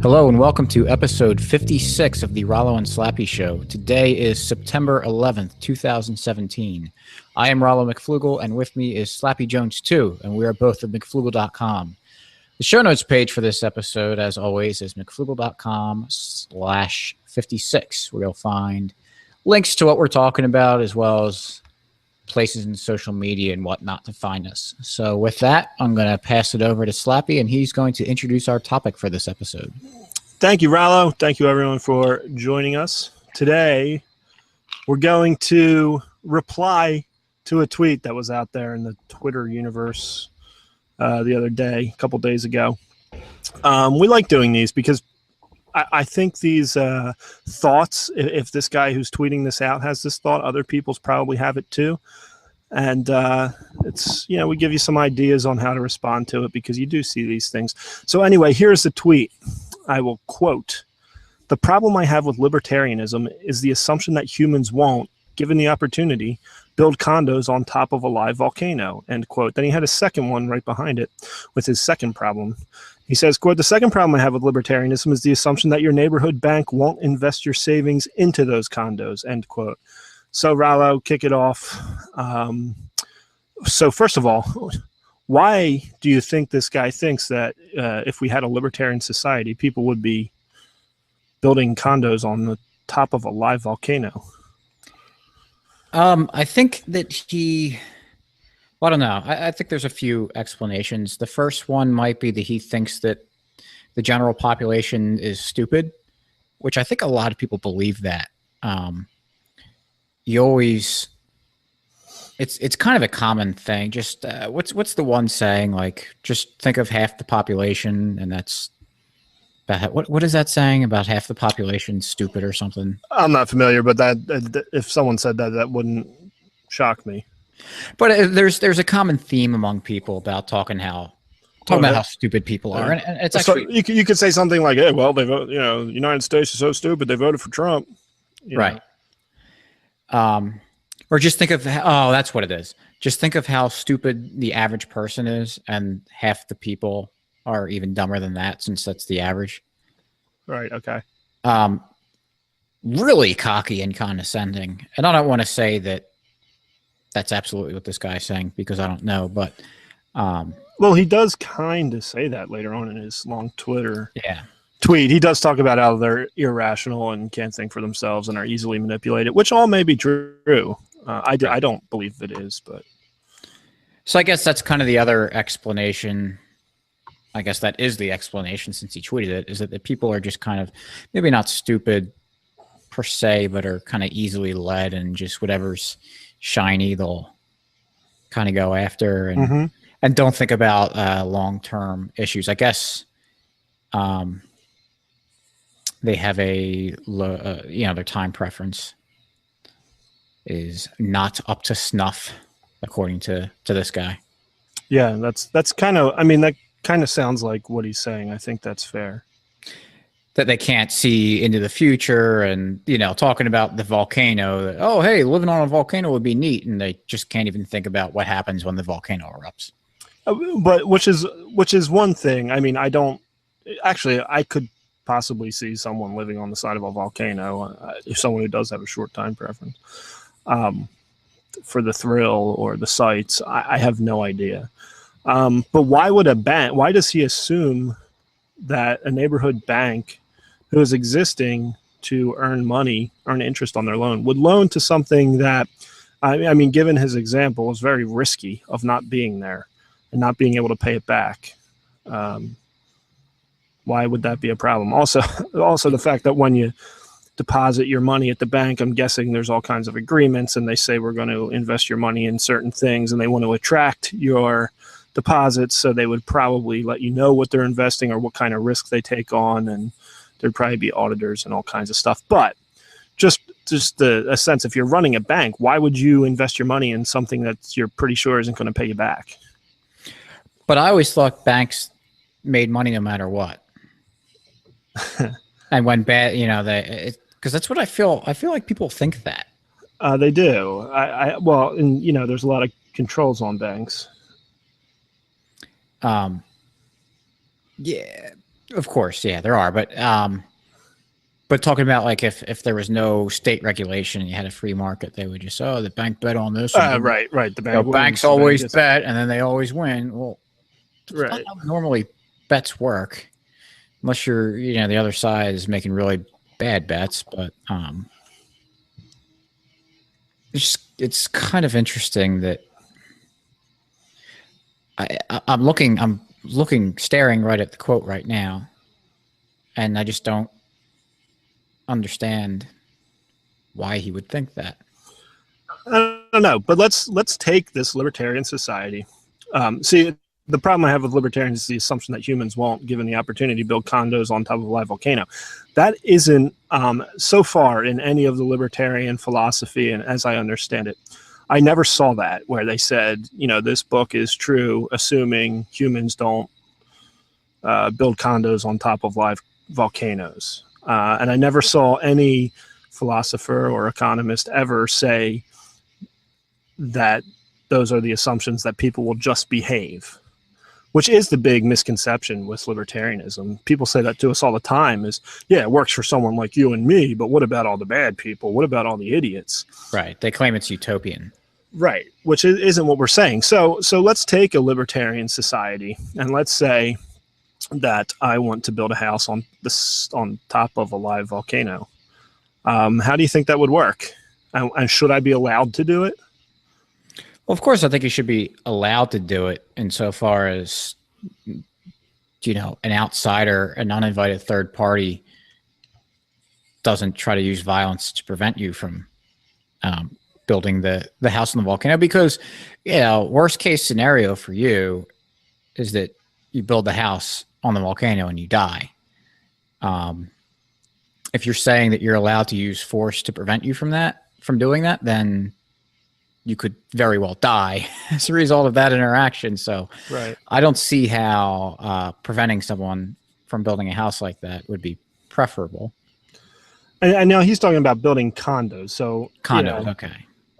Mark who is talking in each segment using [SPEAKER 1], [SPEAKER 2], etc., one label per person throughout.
[SPEAKER 1] Hello and welcome to episode 56 of the Rollo and Slappy Show. Today is September 11th, 2017. I am Rollo McFlugel, and with me is Slappy Jones 2, and we are both at McFlugel.com. The show notes page for this episode, as always, is McFlugel.com/56, where you'll find links to what we're talking about, as well as places in social media and whatnot to find us. So with that, I'm going to pass it over to Slappy, and he's going to introduce our topic for this episode.
[SPEAKER 2] Thank you, Rollo. Thank you, everyone, for joining us. Today, we're going to reply to a tweet that was out there in the Twitter universe the other day, a couple days ago. We like doing these because I think these thoughts, if this guy who's tweeting this out has this thought, other people's probably have it too. And it's, we give you some ideas on how to respond to it because you do see these things. So anyway, here's the tweet. I will quote, "The problem I have with libertarianism is the assumption that humans won't, given the opportunity, build condos on top of a live volcano," end quote. Then he had a second one right behind it with his second problem. He says, quote, "The second problem I have with libertarianism is the assumption that your neighborhood bank won't invest your savings into those condos," end quote. So, Rollo, kick it off. So first of all, why do you think this guy thinks that if we had a libertarian society, people would be building condos on the top of a live volcano?
[SPEAKER 1] I think that I don't know. I think there's a few explanations. The first one might be that he thinks that the general population is stupid, which I think a lot of people believe that. It's kind of a common thing. Just what's the one saying? Like, just think of half the population, and that's what is that saying about half the population stupid or something?
[SPEAKER 2] I'm not familiar, but that if someone said that, that wouldn't shock me.
[SPEAKER 1] But there's a common theme among people about talking about how stupid people are, and it's actually
[SPEAKER 2] so you could say something like, "Hey, well, they vote. The United States is so stupid they voted for Trump."
[SPEAKER 1] Right. Or just think of that's what it is. Just think of how stupid the average person is, and half the people are even dumber than that, since that's the average.
[SPEAKER 2] Right. Okay.
[SPEAKER 1] Really cocky and condescending, and I don't want to say that that's absolutely what this guy's saying because I don't know, but
[SPEAKER 2] well, he does kind of say that later on in his long Twitter tweet. He does talk about how they're irrational and can't think for themselves and are easily manipulated, which all may be true. I don't believe it is, but
[SPEAKER 1] so I guess that's kind of the other explanation. I guess that is the explanation, since he tweeted it, is that the people are just kind of maybe not stupid per se, but are kind of easily led, and just whatever's shiny they'll kind of go after, and and don't think about long-term issues. I guess they have their time preference is not up to snuff, according to this guy.
[SPEAKER 2] Yeah, that's kind of, I mean, that kind of sounds like what he's saying. I think that's fair.
[SPEAKER 1] That they can't see into the future, and talking about the volcano, that, oh hey, living on a volcano would be neat, and they just can't even think about what happens when the volcano erupts.
[SPEAKER 2] But which is one thing. I mean, I could possibly see someone living on the side of a volcano, if someone who does have a short time preference, for the thrill or the sights. I have no idea. But why would a bank? Why does he assume that a neighborhood bank who is existing to earn interest on their loan, would loan to something that, I mean, given his example, is very risky of not being there and not being able to pay it back? Why would that be a problem? Also the fact that when you deposit your money at the bank, I'm guessing there's all kinds of agreements, and they say we're going to invest your money in certain things, and they want to attract your deposits, so they would probably let you know what they're investing or what kind of risk they take on, and there'd probably be auditors and all kinds of stuff. But just a sense, if you're running a bank, why would you invest your money in something that you're pretty sure isn't going to pay you back?
[SPEAKER 1] But I always thought banks made money no matter what. And when bad, because that's what I feel. I feel like people think that.
[SPEAKER 2] They do. Well, and there's a lot of controls on banks.
[SPEAKER 1] Yeah, of course. Yeah, there are. But talking about like if there was no state regulation and you had a free market, they would just, oh, the bank bet on this. And then,
[SPEAKER 2] Right. The
[SPEAKER 1] you
[SPEAKER 2] bank
[SPEAKER 1] know, banks
[SPEAKER 2] wins, the bank
[SPEAKER 1] always
[SPEAKER 2] gets-
[SPEAKER 1] bet and then they always win. Well, that's not
[SPEAKER 2] Right.
[SPEAKER 1] how normally bets work, unless you're, you know, the other side is making really bad bets. But it's kind of interesting that I'm looking, staring right at the quote right now, and I just don't understand why he would think that.
[SPEAKER 2] I don't know, but let's take this libertarian society. See, the problem I have with libertarians is the assumption that humans won't, given the opportunity, build condos on top of a live volcano. That isn't so far in any of the libertarian philosophy, and as I understand it, I never saw that where they said, you know, this book is true, assuming humans don't build condos on top of live volcanoes. And I never saw any philosopher or economist ever say that those are the assumptions that people will just behave, which is the big misconception with libertarianism. People say that to us all the time is, yeah, it works for someone like you and me, but what about all the bad people? What about all the idiots?
[SPEAKER 1] Right. They claim it's utopian.
[SPEAKER 2] Right, which isn't what we're saying. So let's take a libertarian society and let's say that I want to build a house on top of a live volcano. How do you think that would work? And should I be allowed to do it?
[SPEAKER 1] Well, of course, I think you should be allowed to do it insofar as, you know, an outsider, an uninvited third party doesn't try to use violence to prevent you from building the house on the volcano. Because, you know, worst case scenario for you is that you build the house on the volcano and you die. If you're saying that you're allowed to use force to prevent you from doing that, then you could very well die as a result of that interaction. So
[SPEAKER 2] right.
[SPEAKER 1] I don't see how preventing someone from building a house like that would be preferable.
[SPEAKER 2] And now he's talking about building condos. So
[SPEAKER 1] Condos,
[SPEAKER 2] you know,
[SPEAKER 1] okay.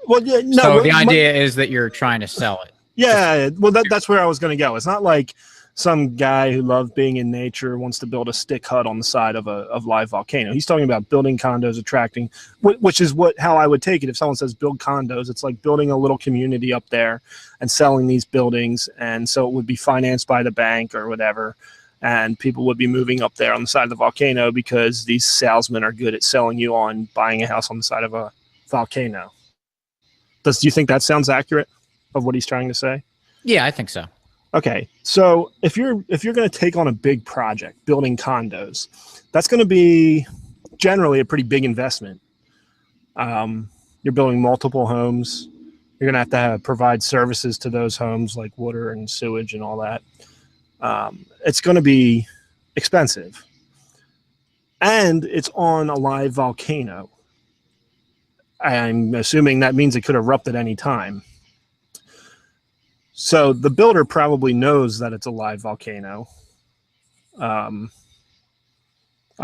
[SPEAKER 2] Well, yeah, no.
[SPEAKER 1] So the idea is that you're trying to sell it.
[SPEAKER 2] Yeah, well, that's where I was going to go. It's not like some guy who loves being in nature wants to build a stick hut on the side of a live volcano. He's talking about building condos, attracting, which is how I would take it. If someone says build condos, it's like building a little community up there and selling these buildings. And so it would be financed by the bank or whatever. And people would be moving up there on the side of the volcano because these salesmen are good at selling you on buying a house on the side of a volcano. Do you think that sounds accurate of what he's trying to say?
[SPEAKER 1] Yeah, I think so.
[SPEAKER 2] Okay, so if you're going to take on a big project, building condos, that's going to be generally a pretty big investment. You're building multiple homes. You're going to have provide services to those homes like water and sewage and all that. It's going to be expensive. And it's on a live volcano. I'm assuming that means it could erupt at any time. So the builder probably knows that it's a live volcano. I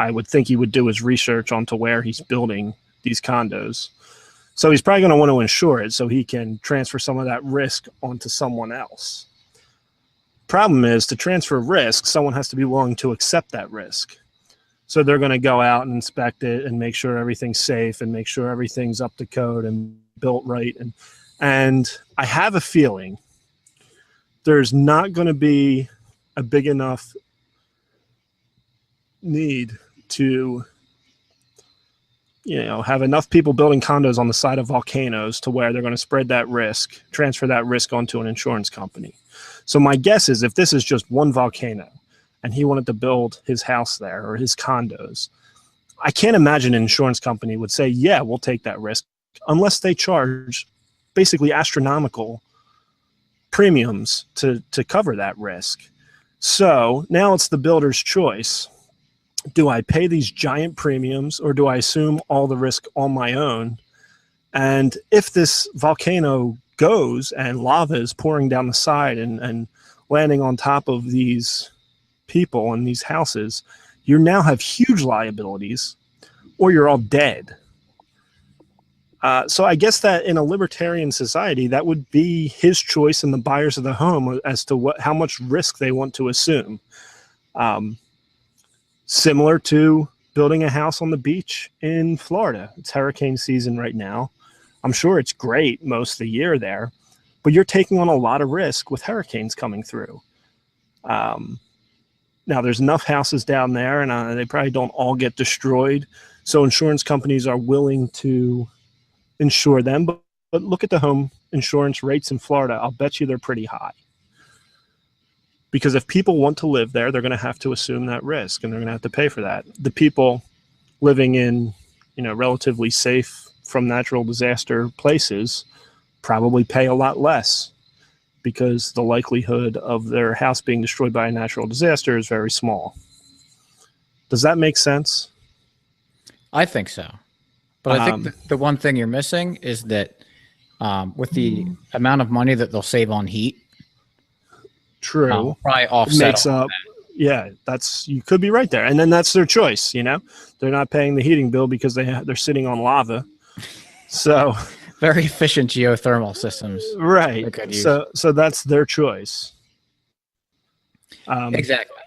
[SPEAKER 2] would think he would do his research onto where he's building these condos. So he's probably going to want to insure it so he can transfer some of that risk onto someone else. Problem is, to transfer risk, someone has to be willing to accept that risk. So they're going to go out and inspect it and make sure everything's safe and make sure everything's up to code and built right. And I have a feeling there's not going to be a big enough need to, you know, have enough people building condos on the side of volcanoes to where they're going to spread that risk, transfer that risk onto an insurance company. So my guess is if this is just one volcano and he wanted to build his house there or his condos, I can't imagine an insurance company would say, yeah, we'll take that risk, unless they charge basically astronomical premiums to cover that risk. So now it's the builder's choice. Do I pay these giant premiums or do I assume all the risk on my own? And if this volcano goes and lava is pouring down the side and landing on top of these people and these houses, you now have huge liabilities or you're all dead. So I guess that in a libertarian society, that would be his choice and the buyers of the home as to how much risk they want to assume. Similar to building a house on the beach in Florida. It's hurricane season right now. I'm sure it's great most of the year there, but you're taking on a lot of risk with hurricanes coming through. Now, there's enough houses down there, and they probably don't all get destroyed. So insurance companies are willing to insure them. But look at the home insurance rates in Florida. I'll bet you they're pretty high. Because if people want to live there, they're going to have to assume that risk, and they're going to have to pay for that. The people living in, relatively safe from natural disaster places probably pay a lot less, because the likelihood of their house being destroyed by a natural disaster is very small. Does that make sense?
[SPEAKER 1] I think so. But I think the one thing you're missing is that with the amount of money that they'll save on heat,
[SPEAKER 2] true,
[SPEAKER 1] probably offset
[SPEAKER 2] makes up. Yeah, you could be right there. And then that's their choice, they're not paying the heating bill because they're sitting on lava. So
[SPEAKER 1] very efficient geothermal systems.
[SPEAKER 2] Right. So that's their choice.
[SPEAKER 1] Exactly.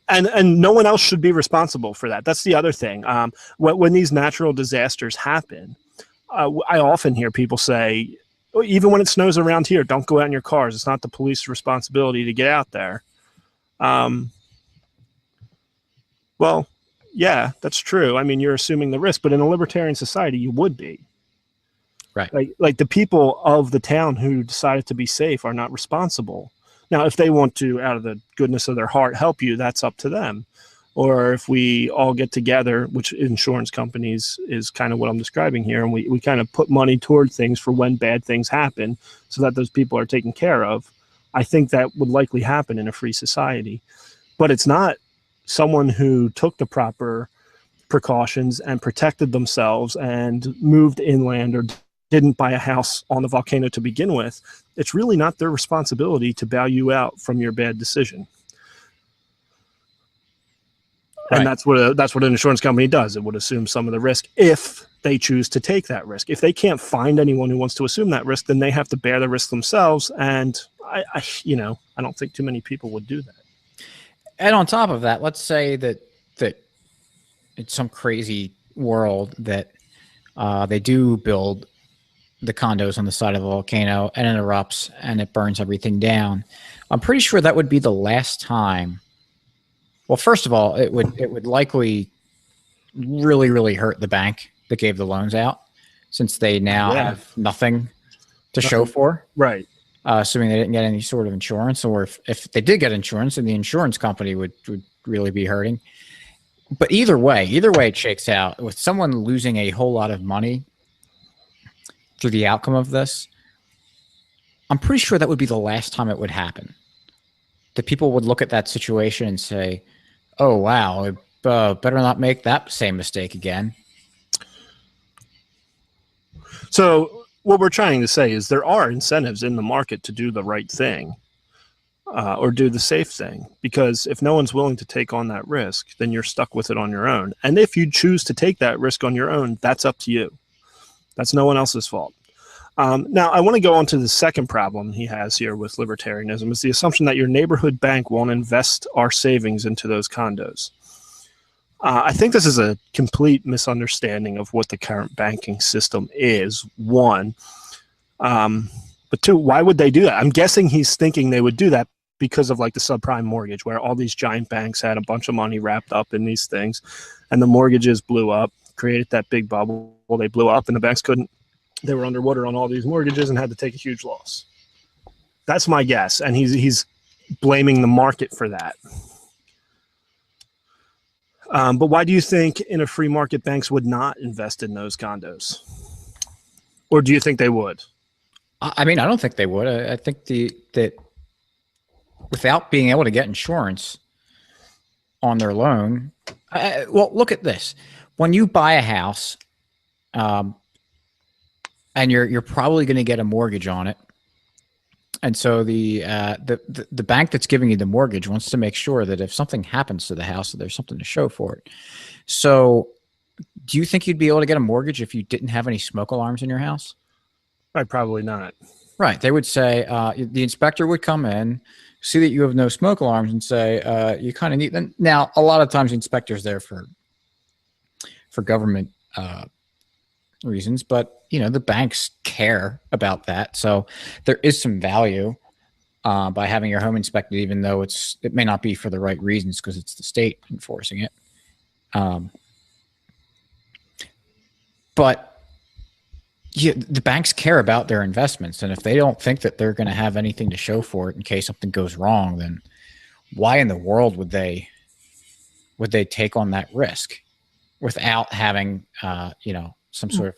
[SPEAKER 2] And no one else should be responsible for that. That's the other thing. When these natural disasters happen, I often hear people say, even when it snows around here, don't go out in your cars. It's not the police's responsibility to get out there. Well, yeah, that's true. I mean, you're assuming the risk, but in a libertarian society, you would be.
[SPEAKER 1] Right.
[SPEAKER 2] Like the people of the town who decided to be safe are not responsible. Now, if they want to, out of the goodness of their heart, help you, that's up to them. Or if we all get together, which insurance companies is kind of what I'm describing here, and we kind of put money toward things for when bad things happen so that those people are taken care of, I think that would likely happen in a free society. But it's not someone who took the proper precautions and protected themselves and moved inland or didn't buy a house on the volcano to begin with. It's really not their responsibility to bail you out from your bad decision. Right. And that's what an insurance company does. It would assume some of the risk if they choose to take that risk. If they can't find anyone who wants to assume that risk, then they have to bear the risk themselves. And I don't think too many people would do that.
[SPEAKER 1] And on top of that, let's say that it's some crazy world that they do build the condos on the side of a volcano and it erupts and it burns everything down. I'm pretty sure that would be the last time. Well, first of all, it would likely really, really hurt the bank that gave the loans out, since they now have nothing to show for. Right. Assuming they didn't get any sort of insurance, or if they did get insurance, then the insurance company would really be hurting. But either way it shakes out. With someone losing a whole lot of money through the outcome of this, I'm pretty sure that would be the last time it would happen. That people would look at that situation and say, oh, wow, better not make that same mistake again.
[SPEAKER 2] So what we're trying to say is there are incentives in the market to do the right thing or do the safe thing, because if no one's willing to take on that risk, then you're stuck with it on your own. And if you choose to take that risk on your own, that's up to you. That's no one else's fault. Now, I want to go on to the second problem he has here with libertarianism, is the assumption that your neighborhood bank won't invest our savings into those condos. I think this is a complete misunderstanding of what the current banking system is, one. But two, why would they do that? I'm guessing he's thinking they would do that because of like the subprime mortgage, where all these giant banks had a bunch of money wrapped up in these things, and the mortgages blew up, created that big bubble. Well, they blew up and the banks couldn't. They were underwater on all these mortgages and had to take a huge loss. That's my guess. And he's blaming the market for that. But why do you think in a free market banks would not invest in those condos? Or do you think they would?
[SPEAKER 1] I mean, I don't think they would. I think that without being able to get insurance on their loan, well, look at this. When you buy a house, and you're probably going to get a mortgage on it, and so the bank that's giving you the mortgage wants to make sure that if something happens to the house, that there's something to show for it. So, do you think you'd be able to get a mortgage if you didn't have any smoke alarms in your house?
[SPEAKER 2] Right, probably not.
[SPEAKER 1] Right. They would say the inspector would come in, see that you have no smoke alarms and say, you kind of need them. Now, a lot of times the inspector's there for government reasons, but the banks care about that. So there is some value by having your home inspected, even though it may not be for the right reasons because it's the state enforcing it. But the banks care about their investments, and if they don't think that they're going to have anything to show for it in case something goes wrong, then why in the world would they take on that risk without having some sort of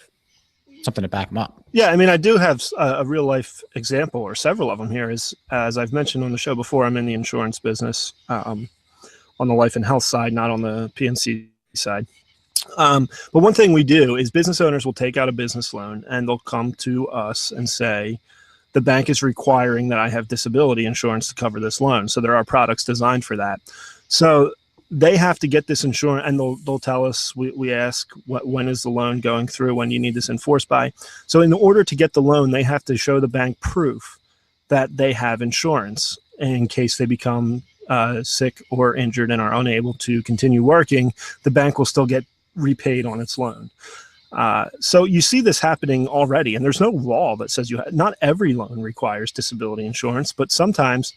[SPEAKER 1] something to back them up?
[SPEAKER 2] Yeah, I mean, I do have a real life example, or several of them here. As I've mentioned on the show before, I'm in the insurance business on the life and health side, not on the PNC side. But one thing we do is business owners will take out a business loan and they'll come to us and say, the bank is requiring that I have disability insurance to cover this loan. So there are products designed for that. So they have to get this insurance, and they'll tell us, we ask, when is the loan going through? When do you need this enforced by? So in order to get the loan, they have to show the bank proof that they have insurance in case they become sick or injured and are unable to continue working. The bank will still get repaid on its loan. So you see this happening already, and there's no law that says not every loan requires disability insurance, but sometimes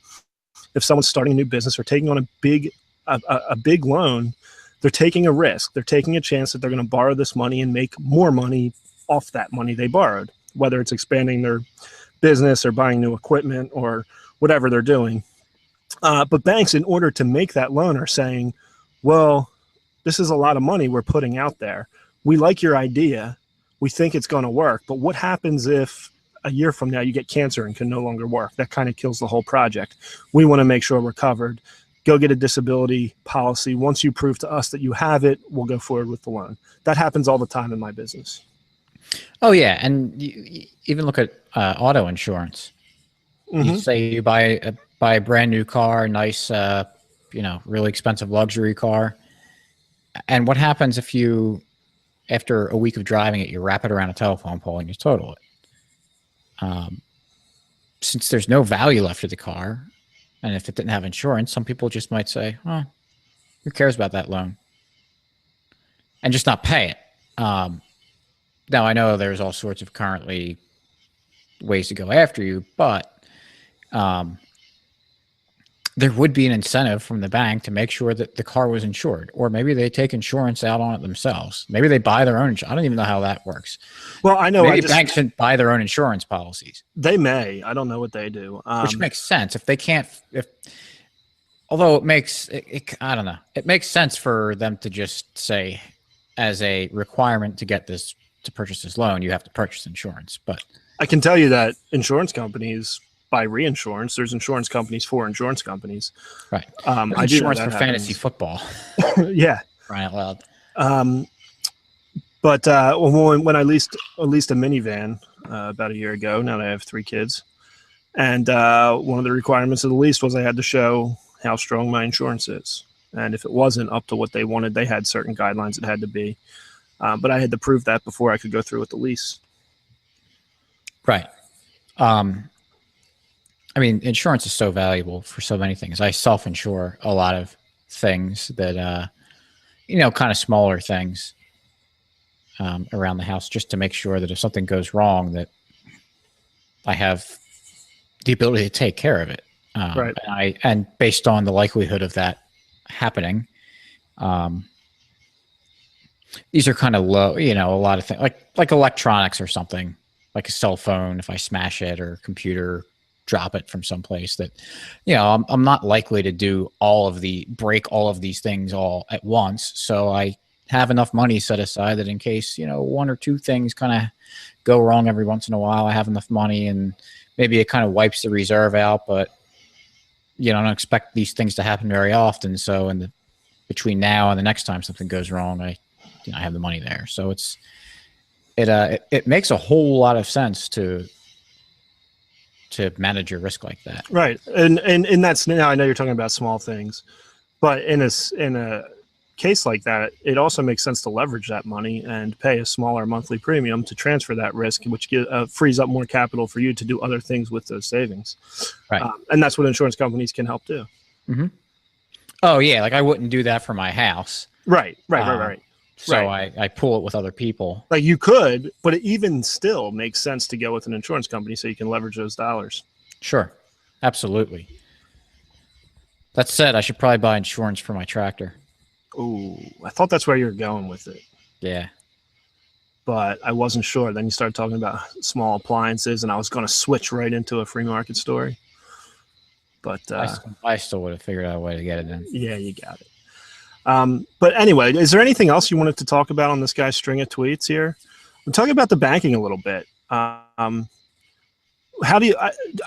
[SPEAKER 2] if someone's starting a new business or taking on a big loan, they're taking a risk. They're taking a chance that they're going to borrow this money and make more money off that money they borrowed, whether it's expanding their business or buying new equipment or whatever they're doing. But banks, in order to make that loan, are saying, well, this is a lot of money we're putting out there. We like your idea. We think it's going to work. But what happens if a year from now you get cancer and can no longer work? That kind of kills the whole project. We want to make sure we're covered. Go get a disability policy. Once you prove to us that you have it, we'll go forward with the loan. That happens all the time in my business.
[SPEAKER 1] Oh, yeah. And you even look at auto insurance. Mm-hmm. You say you buy a brand new car, nice, really expensive luxury car. And what happens if you, after a week of driving it, you wrap it around a telephone pole and you total it? Since there's no value left to the car, and if it didn't have insurance, some people just might say, oh, who cares about that loan? And just not pay it. Now, I know there's all sorts of currently ways to go after you, but there would be an incentive from the bank to make sure that the car was insured, or maybe they take insurance out on it themselves. Maybe they buy their own. I don't even know how that works.
[SPEAKER 2] Well, I know
[SPEAKER 1] maybe banks shouldn't buy their own insurance policies.
[SPEAKER 2] They may. I don't know what they do.
[SPEAKER 1] Which makes sense if they can't. Although it makes I don't know. It makes sense for them to just say, as a requirement to purchase this loan, you have to purchase insurance. But
[SPEAKER 2] I can tell you that insurance companies buy reinsurance. There's insurance companies for insurance companies.
[SPEAKER 1] Right.
[SPEAKER 2] I do
[SPEAKER 1] insurance for fantasy football.
[SPEAKER 2] Yeah.
[SPEAKER 1] Crying out loud.
[SPEAKER 2] But when I leased a minivan about a year ago, now that I have 3 kids, and one of the requirements of the lease was I had to show how strong my insurance is. And if it wasn't up to what they wanted, they had certain guidelines it had to be. But I had to prove that before I could go through with the lease.
[SPEAKER 1] Right. I mean, insurance is so valuable for so many things. I self-insure a lot of things that, kind of smaller things around the house, just to make sure that if something goes wrong, that I have the ability to take care of it.
[SPEAKER 2] Right.
[SPEAKER 1] And based on the likelihood of that happening, these are kind of low, a lot of things like electronics or something, like a cell phone. If I smash it, or a computer, drop it from someplace, that I'm not likely to break all of these things all at once. So I have enough money set aside that in case 1 or 2 things kind of go wrong every once in a while, I have enough money, and maybe it kind of wipes the reserve out. But I don't expect these things to happen very often. So between now and the next time something goes wrong, I have the money there. So it makes a whole lot of sense to manage your risk like that.
[SPEAKER 2] Right. And that's, now I know you're talking about small things, but in a case like that, it also makes sense to leverage that money and pay a smaller monthly premium to transfer that risk, which frees up more capital for you to do other things with those savings.
[SPEAKER 1] Right.
[SPEAKER 2] And that's what insurance companies can help do.
[SPEAKER 1] Mm-hmm. Oh yeah, like I wouldn't do that for my house.
[SPEAKER 2] Right.
[SPEAKER 1] So I pool it with other people.
[SPEAKER 2] Like you could, but it even still makes sense to go with an insurance company so you can leverage those dollars.
[SPEAKER 1] Sure. Absolutely. That said, I should probably buy insurance for my tractor.
[SPEAKER 2] Ooh, I thought that's where you were going with it.
[SPEAKER 1] Yeah.
[SPEAKER 2] But I wasn't sure. Then you started talking about small appliances, and I was going to switch right into a free market story. But
[SPEAKER 1] I still would have figured out a way to get it in.
[SPEAKER 2] Yeah, you got it. But anyway, is there anything else you wanted to talk about on this guy's string of tweets here? We're talking about the banking a little bit. How do you?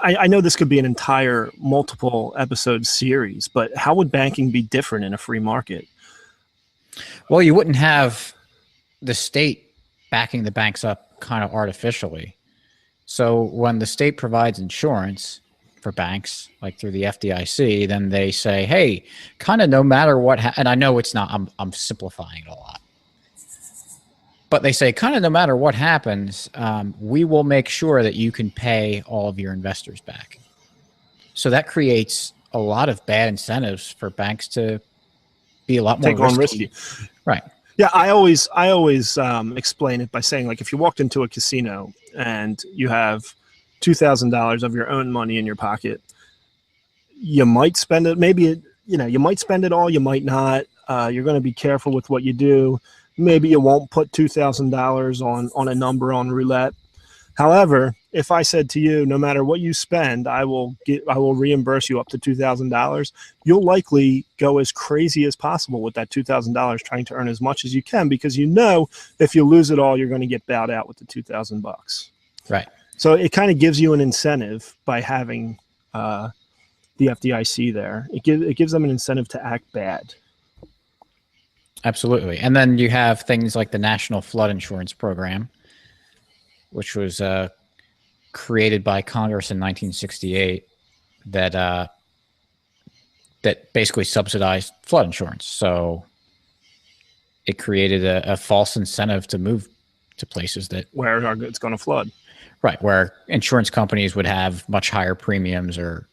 [SPEAKER 2] I know this could be an entire multiple episode series, but how would banking be different in a free market?
[SPEAKER 1] Well, you wouldn't have the state backing the banks up kind of artificially. So when the state provides insurance for banks, like through the FDIC, then they say, hey, kind of no matter what, and I know it's not, I'm simplifying it a lot. But they say, kind of no matter what happens, we will make sure that you can pay all of your investors back. So that creates a lot of bad incentives for banks to be a lot more risky. Right.
[SPEAKER 2] Yeah, I always explain it by saying, like, if you walked into a casino and you have $2,000 of your own money in your pocket, you might spend it. Maybe you might spend it all. You might not. You're going to be careful with what you do. Maybe you won't put $2,000 on a number on roulette. However, if I said to you, no matter what you spend, I will reimburse you up to $2,000, you'll likely go as crazy as possible with that $2,000, trying to earn as much as you can, because you know if you lose it all, you're going to get bowed out with the $2,000.
[SPEAKER 1] Right.
[SPEAKER 2] So it kind of gives you an incentive by having the FDIC there. It gives them an incentive to act bad.
[SPEAKER 1] Absolutely. And then you have things like the National Flood Insurance Program, which was created by Congress in 1968, that basically subsidized flood insurance. So it created a false incentive to move to places
[SPEAKER 2] where it's going to flood.
[SPEAKER 1] Right, where insurance companies would have much higher premiums or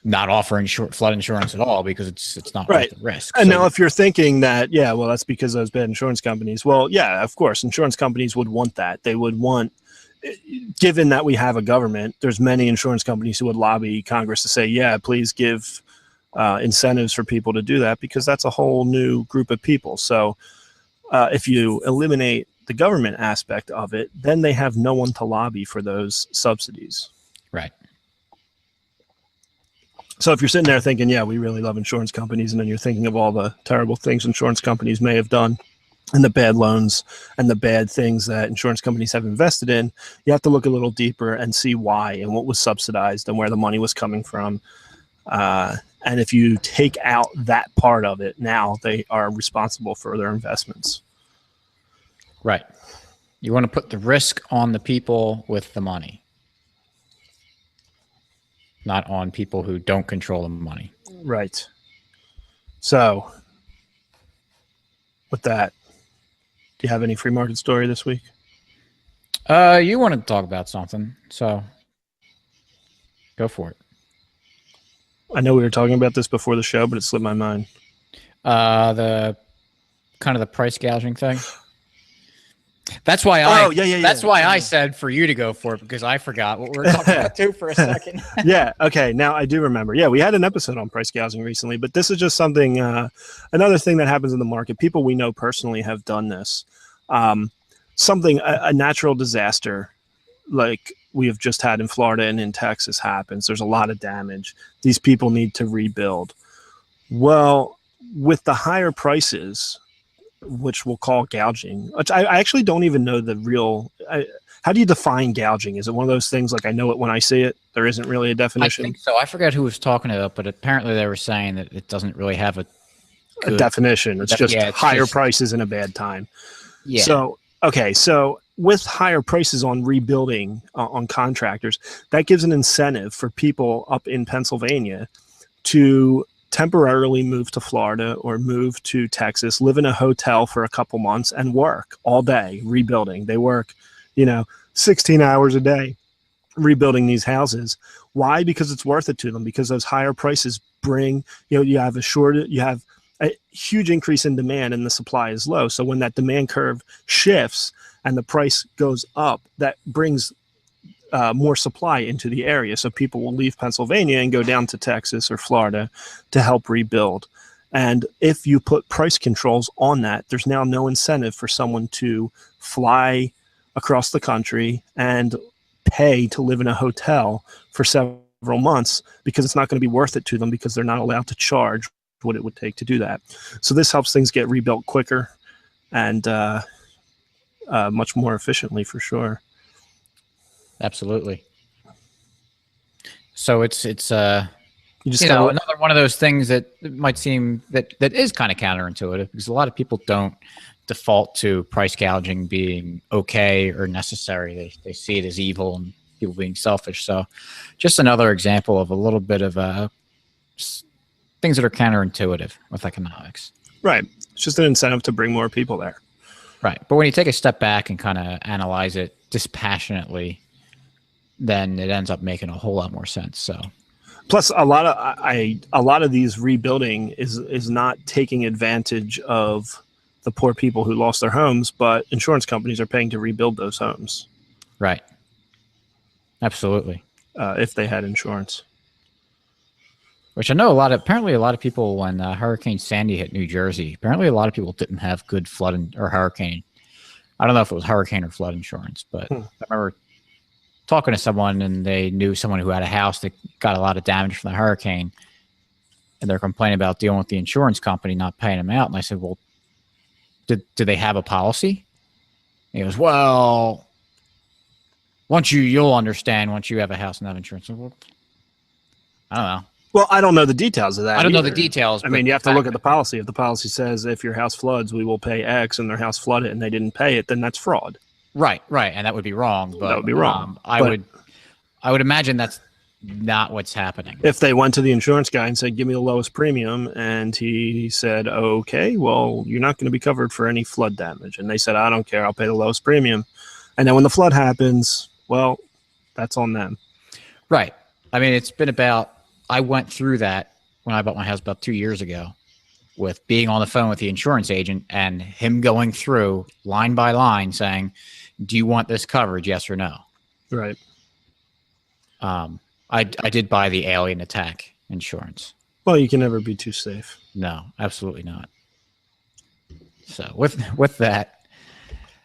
[SPEAKER 1] not offer flood insurance at all because it's not worth the risk.
[SPEAKER 2] And now if you're thinking that, yeah, well, that's because those bad insurance companies. Well, yeah, of course, insurance companies would want that. They would want, given that we have a government, there's many insurance companies who would lobby Congress to say, yeah, please give incentives for people to do that, because that's a whole new group of people. So if you eliminate the government aspect of it, then they have no one to lobby for those subsidies.
[SPEAKER 1] Right.
[SPEAKER 2] So if you're sitting there thinking, yeah, we really love insurance companies, and then you're thinking of all the terrible things insurance companies may have done and the bad loans and the bad things that insurance companies have invested in, you have to look a little deeper and see why and what was subsidized and where the money was coming from. And if you take out that part of it, now they are responsible for their investments.
[SPEAKER 1] Right. You want to put the risk on the people with the money, not on people who don't control the money.
[SPEAKER 2] Right. So with that, do you have any free market story this week?
[SPEAKER 1] You wanted to talk about something, so go for it.
[SPEAKER 2] I know we were talking about this before the show, but it slipped my mind.
[SPEAKER 1] The kind of the price gouging thing. That's why I said for you to go for it, because I forgot what we were talking about too for a second.
[SPEAKER 2] Yeah. Okay. Now I do remember. Yeah, we had an episode on price gouging recently, but this is just something, another thing that happens in the market. People we know personally have done this. A natural disaster like we have just had in Florida and in Texas happens. There's a lot of damage. These people need to rebuild. Well, with the higher prices, which we'll call gouging, which I actually don't even know the real, how do you define gouging? Is it one of those things like I know it when I see it? There isn't really a definition.
[SPEAKER 1] I think so. I forgot who was talking about, but apparently they were saying that it doesn't really have a
[SPEAKER 2] definition. It's just higher prices in a bad time.
[SPEAKER 1] Yeah.
[SPEAKER 2] So, okay. So with higher prices on rebuilding on contractors, that gives an incentive for people up in Pennsylvania to temporarily move to Florida or move to Texas, live in a hotel for a couple months and work all day rebuilding. They work, 16 hours a day rebuilding these houses. Why? Because it's worth it to them, because those higher prices bring, you have a huge increase in demand and the supply is low. So when that demand curve shifts and the price goes up, that brings more supply into the area. So people will leave Pennsylvania and go down to Texas or Florida to help rebuild. And if you put price controls on that, there's now no incentive for someone to fly across the country and pay to live in a hotel for several months, because it's not going to be worth it to them, because they're not allowed to charge what it would take to do that. So this helps things get rebuilt quicker and much more efficiently, for sure.
[SPEAKER 1] Absolutely. So it's
[SPEAKER 2] You just
[SPEAKER 1] another one of those things that might seem that is kind of counterintuitive, because a lot of people don't default to price gouging being okay or necessary. They see it as evil and people being selfish. So just another example of a little bit of things that are counterintuitive with economics.
[SPEAKER 2] Right. It's just an incentive to bring more people there.
[SPEAKER 1] Right. But when you take a step back and kind of analyze it dispassionately, then it ends up making a whole lot more sense. So,
[SPEAKER 2] plus a lot of these rebuilding is not taking advantage of the poor people who lost their homes, but insurance companies are paying to rebuild those homes.
[SPEAKER 1] Right. Absolutely.
[SPEAKER 2] If they had insurance.
[SPEAKER 1] Which I know apparently a lot of people, when Hurricane Sandy hit New Jersey, apparently a lot of people didn't have good flood or hurricane. I don't know if it was hurricane or flood insurance, but I remember talking to someone and they knew someone who had a house that got a lot of damage from the hurricane, and they're complaining about dealing with the insurance company not paying them out. And I said, well, do they have a policy? And he goes, well, you'll understand once you have a house and have insurance. Well, I don't know.
[SPEAKER 2] Well, I don't know the details of that.
[SPEAKER 1] I don't know the details.
[SPEAKER 2] I mean, you have to look at the policy. If the policy says if your house floods, we will pay X, and their house flooded and they didn't pay it, then that's fraud.
[SPEAKER 1] Right, and that would be wrong. But
[SPEAKER 2] that would be wrong.
[SPEAKER 1] I would imagine that's not what's happening.
[SPEAKER 2] If they went to the insurance guy and said, "Give me the lowest premium," and he said, "Okay, well, you're not going to be covered for any flood damage," and they said, "I don't care, I'll pay the lowest premium," and then when the flood happens, well, that's on them.
[SPEAKER 1] Right. I mean, I went through that when I bought my house about 2 years ago, with being on the phone with the insurance agent and him going through line by line saying, do you want this coverage? Yes or no?
[SPEAKER 2] Right.
[SPEAKER 1] I did buy the alien attack insurance.
[SPEAKER 2] Well, you can never be too safe.
[SPEAKER 1] No, absolutely not. So with that,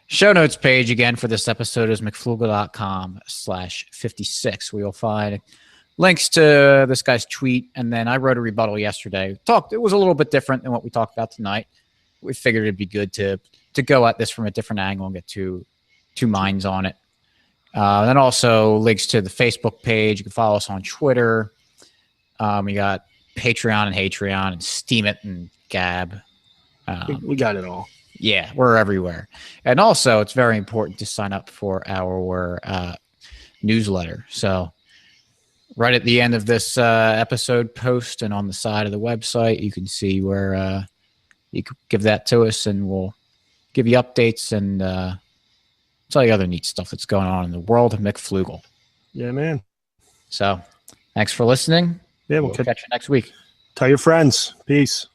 [SPEAKER 1] show notes page again for this episode is mcflugel.com/56. We will find links to this guy's tweet, and then I wrote a rebuttal yesterday. It was a little bit different than what we talked about tonight. We figured it'd be good to go at this from a different angle and get two minds on it. Then also links to the Facebook page. You can follow us on Twitter. We got Patreon and Hatreon and Steam It and Gab.
[SPEAKER 2] We got it all.
[SPEAKER 1] Yeah, we're everywhere. And also, it's very important to sign up for our newsletter. So right at the end of this episode post and on the side of the website, you can see where you can give that to us, and we'll give you updates and tell you other neat stuff that's going on in the world of McFlugel.
[SPEAKER 2] Yeah, man.
[SPEAKER 1] So thanks for listening.
[SPEAKER 2] Yeah,
[SPEAKER 1] we'll catch you next week.
[SPEAKER 2] Tell your friends. Peace.